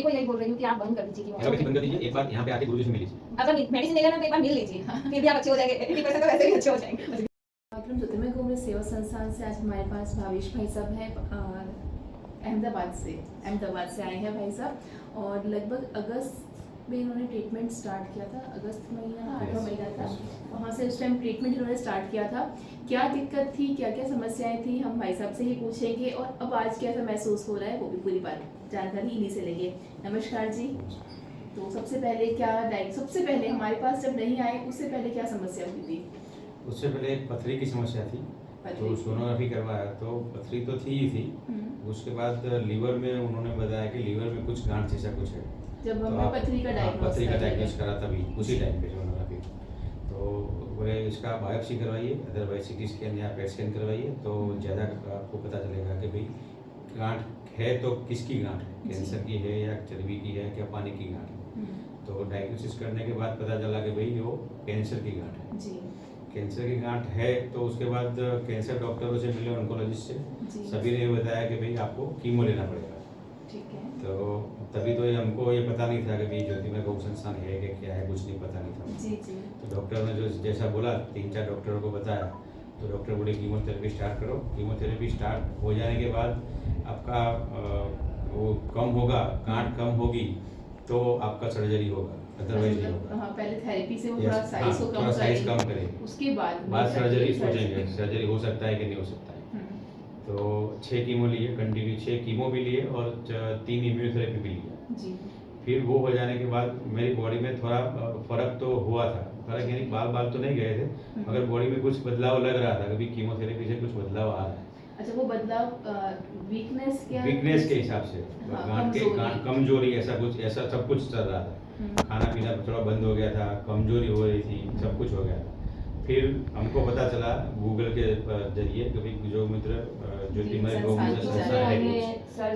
सभी को यही बोल रही हूँ कि आप बंद कर दीजिए कीमो। एलोपैथी बंद कर दीजिए, एक बार यहाँ पे आके गुरुजी से मिल लीजिए। अगर मेडिसिन लेगा ना तो एक बार मिल लीजिए, फिर भी आप अच्छे हो जाएंगे। 80% तो वैसे भी अच्छे हो जाएंगे। ज्योतिर्मय कुंभ सेवा संस्थान से आज हमारे पास भावेश भाई साहब हैं, अहमदाबाद से आए हैं भाई साहब। और लगभग अगस्त में इन्होंने ट्रीटमेंट स्टार्ट किया था, अगस्त महीना 8वां महीना था, वहाँ से उस टाइम ट्रीटमेंट इन्होंने स्टार्ट किया था। क्या दिक्कत थी, क्या क्या समस्याएं थी, हम भाई साहब से ही पूछेंगे। और अब आज कैसा महसूस हो रहा है वो भी पूरी बात जानकारी इन्हीं से लेंगे। नमस्कार जी। तो सबसे पहले हमारे पास जब नहीं आए उससे पहले क्या समस्या हुई थी? उससे पहले एक पथरी की समस्या थी, तो सोनोग्राफी करवाया तो पथरी तो थी ही थी। उसके बाद लीवर में उन्होंने बताया कि लीवर में कुछ गांठ जैसा कुछ है। जब हमने पथरी का डायग्नोस करा तभी उसी टाइम पे सोनोग्राफी, तो बोले इसका बायोप्सी करवाइए, अदरवाइज सीटी स्कैन या पेट स्कैन करवाइए तो ज़्यादा आपको पता चलेगा कि भाई गांठ है तो किसकी गांठ है, कैंसर की है या चर्बी की है या पानी की गांठ है। तो डायग्नोसिस करने के बाद पता चला कि भाई वो कैंसर की गांठ है जी। कैंसर की गांठ है। तो उसके बाद कैंसर डॉक्टरों से मिले, ऑन्कोलॉजिस्ट से, सभी ने बताया कि भाई आपको कीमो लेना पड़ेगा। ठीक है। तो तभी तो हमको ये पता नहीं था कि भाई ज्योतिर्मय कुंभ संस्थान है कि क्या है, कुछ नहीं पता नहीं था। जी जी। तो डॉक्टर ने जो जैसा बोला 3-4 डॉक्टरों को बताया, तो डॉक्टर बोले कीमोथेरेपी स्टार्ट करो। कीमोथेरेपी स्टार्ट हो जाने के बाद आपका वो कम होगा, गांठ कम होगी तो आपका सर्जरी होगा, अदरवाइज नहीं होगा। हाँ, पहले थेरेपी से वो थोड़ा साइज कम करे, उसके बाद सर्जरी सोचेंगे सर्जरी हो सकता है कि नहीं हो सकता है। तो 6 कीमो लिए, कंटिन्यू 6 कीमो भी लिए और 3 इम्यूनोथेरेपी भी लिया जी। फिर वो हो जाने के बाद मेरी बॉडी में थोड़ा फर्क तो हुआ था, फर्क यानी बाल तो नहीं गए थे, मगर बॉडी में कुछ बदलाव लग रहा था, कभी कीमोथेरेपी से कुछ बदलाव आ रहा है। अच्छा, वो बदलाव वीकनेस के हिसाब से, गांठ कमजोरी, ऐसा सब कुछ चल रहा था। खाना पीना थोड़ा बंद हो गया था, कमजोरी हो रही थी, सब कुछ हो गया था। फिर हमको पता चला गूगल के जरिए, कभी जो मित्र ज्योतिर्मय कुंभ संस्थान है,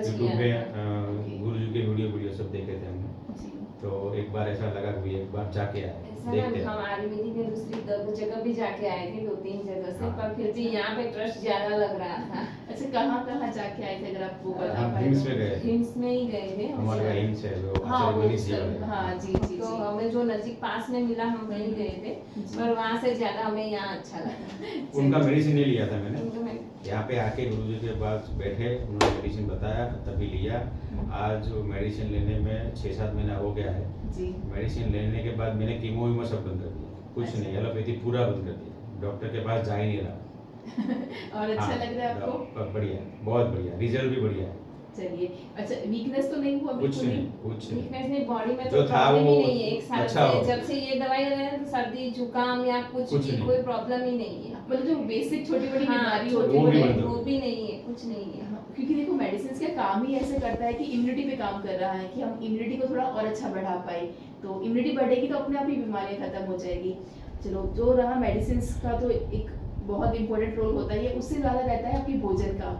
यूट्यूब में गुरुजी के वीडियो सब देखे थे हमने। तो एक बार ऐसा लगा कि एक बार जाके आए, देखते हैं। हम आयुर्वेदिक में दूसरी जगह भी जाके आए थे, 2-3 जगह से, पर फिर भी यहाँ पे ट्रस्ट ज्यादा लग रहा था। अच्छा, कहाँ जाके आए थे अगर आपको बता पाए? हिम्स में गए, हिम्स में ही गए थे हमारा हिम्स है वो। हाँ जी। तो हमें जो नजदीक पास में मिला हम वहीं गए थे, पर वहाँ से ज्यादा हमें यहाँ अच्छा लगा। उनका मेडिसिन नहीं लिया था मैंने, यहाँ पे आके गुरुजी के पास बैठे, उन्होंने मेडिसिन बताया तभी लिया। आज मेडिसिन लेने में 6-7 महीना हो गया है जी। मेडिसिन लेने के बाद मैंने कीमो सब बंद कर दिया, कुछ नहीं, एलोपैथी पूरा बंद कर दिया, डॉक्टर के पास जा ही नहीं रहा। और अच्छा लग रहा है आपको? बढ़िया, बहुत बढ़िया, रिजल्ट भी बढ़िया है। चलिए, अच्छा वीकनेस तो नहीं हुआ? कुछ नहीं वीकनेस नहीं, बॉडी में जो तो था प्रॉब्लम वो ही नहीं है। एक साल अच्छा से जब से ये दवाई ले रहे हैं तो सर्दी जुकाम या कुछ भी कोई प्रॉब्लम ही नहीं है। मतलब जो बेसिक छोटी बड़ी बीमारी होती है वो भी नहीं है, कुछ नहीं है। क्योंकि देखो मेडिसिन का काम ही ऐसे करता है कि इम्यूनिटी पे काम कर रहा है, कि हम इम्यूनिटी को थोड़ा और अच्छा बढ़ा पाए। तो इम्यूनिटी बढ़ेगी तो अपने आप ही बीमारियां खत्म हो जाएगी। चलो, जो रहा मेडिसिन का तो एक बहुत इंपॉर्टेंट रोल होता है, उससे ज्यादा रहता है आपके भोजन का।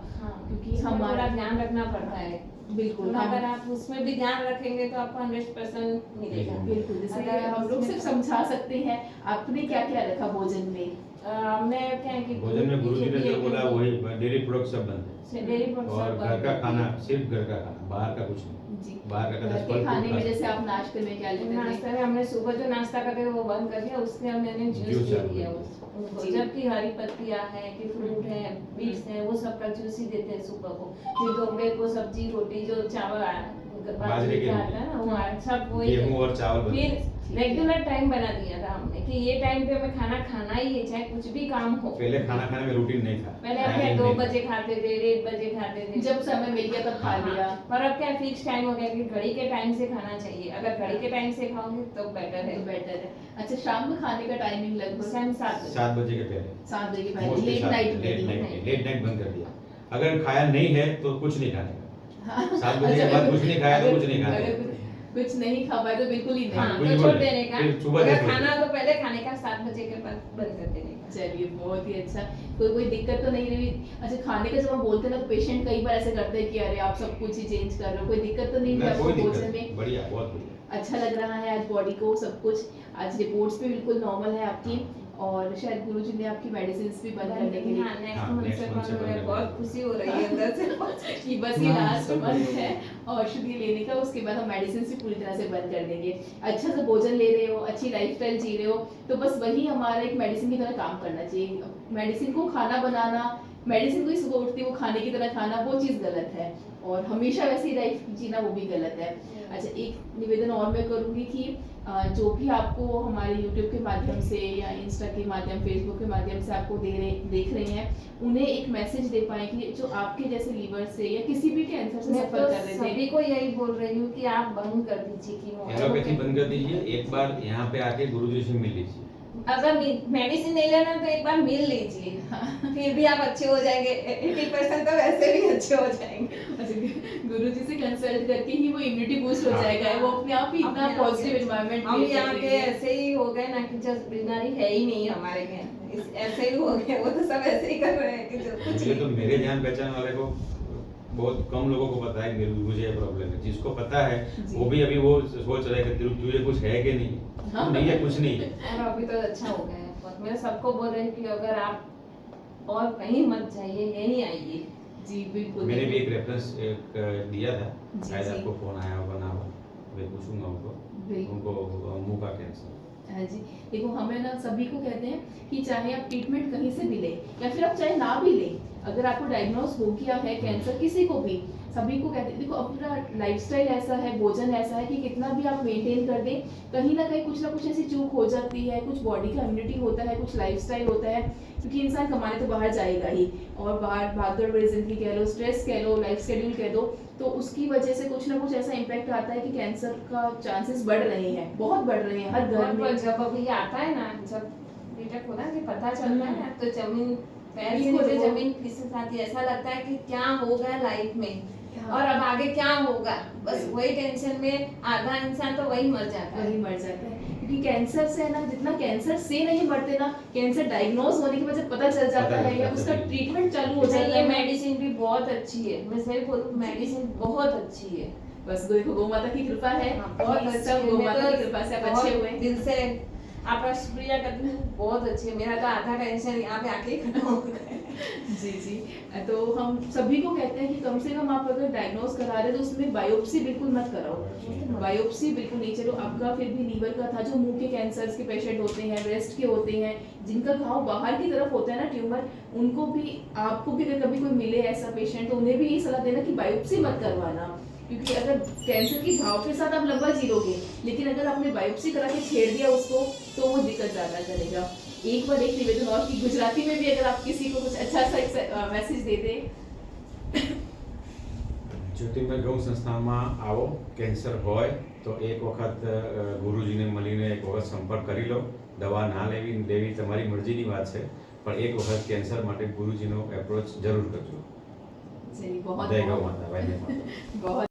क्योंकि हमारा ध्यान रखना पड़ता है। बिल्कुल, अगर आप उसमें भी ध्यान रखेंगे तो आपको 100% मिलेगा। बिल्कुल, जैसे हम लोग सिर्फ समझा सकते हैं। आपने क्या क्या रखा भोजन में? हमने क्या है कि भोजन में गुरुजी ने जो बोला वही, डेयरी प्रोडक्ट सब बंद है, डेयरी प्रोडक्ट और घर का खाना, सिर्फ घर का खाना, बाहर का कुछ नहीं। बाहर का खाने में जैसे आप नाश्ते में क्या लेते हैं? नाश्ते में हमने सुबह जो नाश्ता करते थे वो बंद कर दिया, उससे हमने जूस दे दिया उसको। जबकि हरी पत्तियां हैं कि फ्रूट है, बीट्स है, वो सब का जूस ही देते हैं सुबह को। फिर दोपहर को सब्जी रोटी जो चावल बाजरे के आता है ना, वो सब वही गेहूं और चावल। फिर रेगुलर टाइम बना दिया था हमने कि ये टाइम पे हमें खाना ही है, चाहे कुछ भी काम हो। पहले खाना खाने में रूटीन नहीं था, पहले अपने 2 बजे खाते थे, 1:30 बजे खाते थे, जब समय मिल गया तब खा लिया। पर अब क्या फिक्स टाइम हो गया कि घड़ी के टाइम से खाना चाहिए। अगर घड़ी के टाइम से खाओगे तो बेटर है। अच्छा, शाम में खाने का टाइमिंग लगभग 7 बजे के पहले, 7 बजे के पहले, लेट नाइट बंद कर दिया। अगर खाया नहीं है तो कुछ नहीं खाने का। 7 बजे के बाद कुछ नहीं खाया तो कुछ नहीं खाने, कुछ नहीं खा पाए तो बिल्कुल ही नहीं। तो छोड़ देने का। अगर खाना तो पहले खाने का, 7 बजे के बाद बंद कर देने का। चलिए बहुत ही अच्छा। कोई दिक्कत तो नहीं रही? अच्छा, खाने का जब हम बोलते हैं ना तो पेशेंट कई बार ऐसे करते हैं कि अरे आप सब कुछ ही चेंज कर रहे हो, कोई दिक्कत तो नहीं हुई ना आपको कोई दिक्कत भोजन नहीं, में? बढ़िया, बहुत बढ़िया। अच्छा लग रहा है आज बॉडी को सब कुछ? आज रिपोर्ट्स भी बिल्कुल नॉर्मल है आपकी, और शायद गुरुजी ने आपकी मेडिसिन भी बंद करने के लिए हाँ, नेक्स्ट हाँ, मंथ next से month बंद से हो रहा है, बंद बहुत करेंगे। खुशी हो रही है अंदर से कि बस ये हाँ, लास्ट सब मंथ बढ़िया। है औषधि लेने का, उसके बाद हम मेडिसिन भी पूरी तरह से बंद कर देंगे। अच्छा से भोजन ले रहे हो, अच्छी लाइफस्टाइल जी रहे हो, तो बस वही हमारा एक मेडिसिन की तरह काम करना चाहिए। मेडिसिन को खाना बनाना, मेडिसिन को ही सुबह उठते वो खाने की तरह खाना, वो चीज़ गलत है, और हमेशा वैसी लाइफ जीना वो भी गलत है। अच्छा, एक निवेदन और मैं करूँगी कि जो भी आपको हमारे YouTube के माध्यम से या इंस्टा के माध्यम, फेसबुक के माध्यम से आपको देख रहे हैं, उन्हें एक मैसेज दे पाए कि जो आपके जैसे लीवर से या किसी भी कैंसर से मैं सफर तो कर रहे थे। सभी को यही बोल रही हूँ कि आप बंद कर दीजिए कीमो। एलोपैथी बंद कर दीजिए, एक बार यहाँ पे आके गुरुजी से मिल लीजिए। अगर मेडिसिन नहीं लेना तो एक बार मिल लीजिए, फिर भी आप अच्छे हो जाएंगे। 80% तो वैसे भी अच्छे हो जाएंगे। अच्छा, गुरुजी से कंसल्ट करके ही वो इम्यूनिटी बूस्ट हो हाँ। जाएगा, वो अपने आप ही इतना अपने आप पॉजिटिव से- एनवायरनमेंट हम यहाँ के ऐसे ही हो गए ना कि जस्ट बीमारी है ही नहीं हमारे में, ऐसे ही हो गए। वो तो सब ऐसे ही कर रहे हैं कि जो कुछ मुझे तो नहीं। मेरे जान पहचान वाले को बहुत कम लोगों को पता है कि मुझे ये प्रॉब्लम है। जिसको पता है जी। वो भी अभी वो सोच रहा है कि तुझे कुछ है कि नहीं। हाँ। नहीं है, कुछ नहीं है। और अभी तो अच्छा हो गया है बहुत। मैं सबको बोल रही हूँ कि अगर आप और कहीं मत जाइए, यहीं आइए। जी बिल्कुल। मैंने भी एक रेफरेंस दिया था, जी, शायद जी। आपको फोन आया होगा ना, मैं पूछूंगा उनको। बिल्कुल। उनको मुंह का कैंसर। हाँ जी, देखो हमें ना सभी को कहते हैं कि चाहे आप ट्रीटमेंट कहीं से भी लें या फिर आप चाहे ना भी लें, अगर आपको डायग्नोस हो गया है कैंसर, किसी को भी, सभी को कहते हैं देखो अपना लाइफस्टाइल ऐसा है, भोजन ऐसा है कि कितना भी आप मेंटेन कर दें, कहीं ना कुछ ऐसी चूक हो जाती है, कुछ बॉडी का इम्यूनिटी होता है, कुछ लाइफस्टाइल होता है, क्योंकि इंसान कमाने तो बाहर जाएगा ही, और बाहर भागदौड़ भरी जिंदगी कह लो, स्ट्रेस कह लो, लाइफ शेड्यूल कह दो, तो उसकी वजह से कुछ ना कुछ ऐसा इम्पैक्ट आता है कि कैंसर का चांसेस बढ़ रहे हैं, बहुत बढ़ रहे हैं हर घर में। जब अभी आता है ना, जब डिटेक्ट होता है कि पता चलता है ना, तो जमीन पैर से बिल्कुल, नीचे वो- जमीन किसी साथ ही ऐसा लगता है कि क्या हो गया लाइफ में, हाँ। और अब आगे क्या होगा, बस वही टेंशन में आधा इंसान तो वही मर जाता है। वही मर जाता है, क्योंकि कैंसर से ना, जितना कैंसर से नहीं मरते ना, कैंसर डायग्नोज होने के बाद जब पता चल जाता है या उसका ट्रीटमेंट चालू हो जाता ये है, मेडिसिन भी बहुत अच्छी है, मैं सही बोलूं, मेडिसिन बहुत अच्छी है। बस देखो गौ माता की कृपा है, बहुत कि अच्छी सब है। गौ मैं माता तो की कृपा से आप बहुत अच्छे हुए। दिल से आपका शुक्रिया करती हूँ, बहुत अच्छी है। मेरा तो आधा टेंशन यहाँ पे आके ही खत्म हो गया। जी जी, तो हम सभी को कहते हैं कि कम से कम आप अगर डायग्नोज करा रहे हो तो उसमें बायोप्सी बिल्कुल मत कराओ, बायोप्सी बिल्कुल नहीं। चलो आपका फिर भी लीवर का था, जो मुंह के कैंसर्स के पेशेंट होते हैं, ब्रेस्ट के होते हैं, जिनका घाव बाहर की तरफ होता है ना, ट्यूमर, उनको भी, आपको भी अगर कभी कोई मिले ऐसा पेशेंट, तो उन्हें भी यही सलाह देना कि बायोप्सी मत करवाना, क्योंकि अगर कैंसर की घाव के साथ आप लंबा जीरोगे, लेकिन अगर आपने बायोप्सी करा के छेड़ दिया उसको, तो वो दिक्कत ज़्यादा करेगा। एक बार एक निवेदन और कि गुजराती में भी अगर आप किसी को कुछ अच्छा सा मैसेज दे दें। જ્યોતિર્મય ગૌ સંસ્થામાં આવો, કેન્સર હોય તો એક વખત ગુરુજીને મળીને એક વખત સંપર્ક કરી લો। દવા ના લેવી તમારી મરજીની વાત છે, પણ એક વખત કેન્સર માટે ગુરુજીનો એપ્રોચ જરૂર કરજો। जी बहुत જય ગૌ માતા, વંદે માતરમ। बहुत